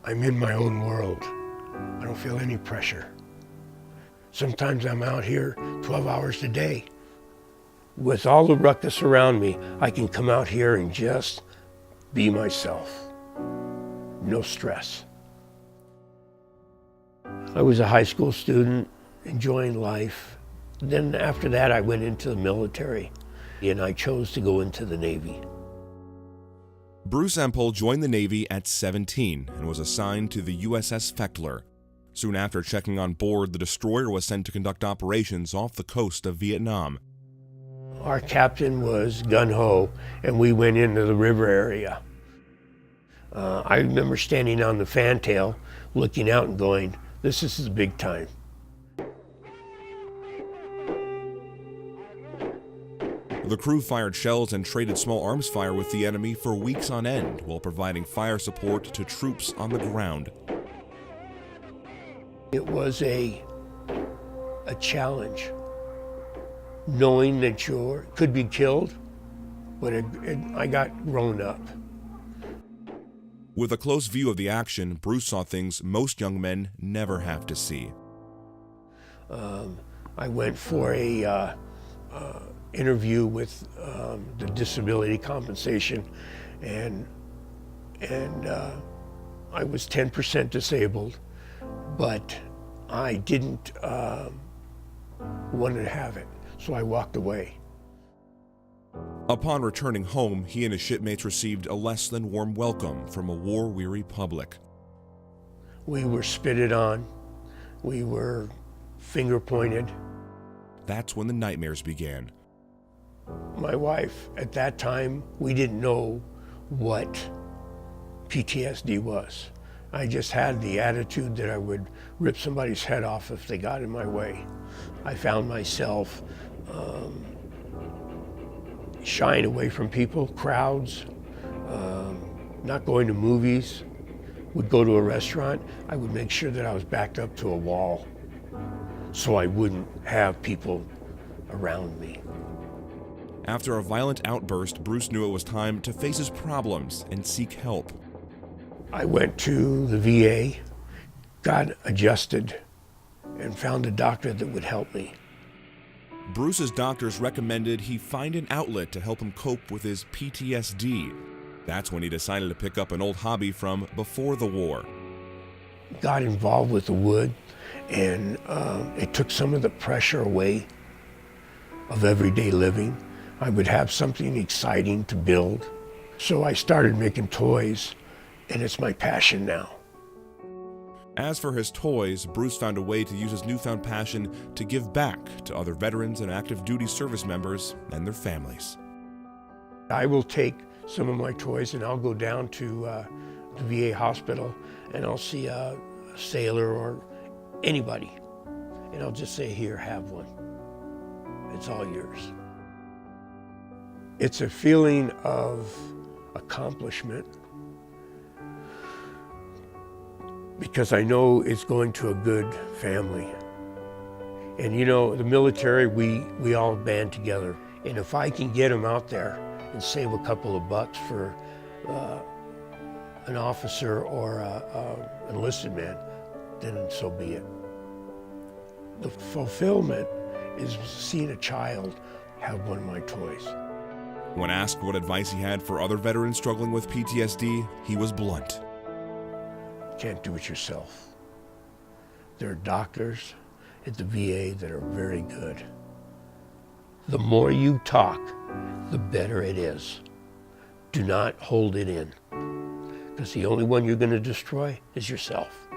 I'm in my own world. I don't feel any pressure. Sometimes I'm out here 12 hours a day. With all the ruckus around me, I can come out here and just be myself. No stress. I was a high school student, enjoying life. Then after that, I went into the military, and I chose to go into the Navy. Bruce Empol joined the Navy at 17 and was assigned to the USS Fechtler. Soon after checking on board, the destroyer was sent to conduct operations off the coast of Vietnam. Our captain was gung-ho, and we went into the river area. I remember standing on the fantail, looking out and going, this is the big time. The crew fired shells and traded small arms fire with the enemy for weeks on end while providing fire support to troops on the ground. It was a challenge, knowing that you could be killed, but I got grown up. With a close view of the action, Bruce saw things most young men never have to see. I went for a interview with the disability compensation, and I was 10% disabled, but I didn't want to have it, so I walked away. Upon returning home, he and his shipmates received a less than warm welcome from a war-weary public. We were spitted on, we were finger pointed. That's when the nightmares began. My wife, at that time, we didn't know what PTSD was. I just had the attitude that I would rip somebody's head off if they got in my way. I found myself shying away from people, crowds, not going to movies. Would go to a restaurant, I would make sure that I was backed up to a wall so I wouldn't have people around me. After a violent outburst, Bruce knew it was time to face his problems and seek help. I went to the VA, got adjusted, and found a doctor that would help me. Bruce's doctors recommended he find an outlet to help him cope with his PTSD. That's when he decided to pick up an old hobby from before the war. Got involved with the wood, and it took some of the pressure away of everyday living. I would have something exciting to build. So I started making toys, and it's my passion now. As for his toys, Bruce found a way to use his newfound passion to give back to other veterans and active duty service members and their families. I will take some of my toys and I'll go down to the VA hospital and I'll see a sailor or anybody, and I'll just say, here, have one. It's all yours. It's a feeling of accomplishment, because I know it's going to a good family. And you know, the military, we all band together. And if I can get them out there and save a couple of bucks for an officer or an enlisted man, then so be it. The fulfillment is seeing a child have one of my toys. When asked what advice he had for other veterans struggling with PTSD, he was blunt. Can't do it yourself. There are doctors at the VA that are very good. The more you talk, the better it is. Do not hold it in, because the only one you're going to destroy is yourself.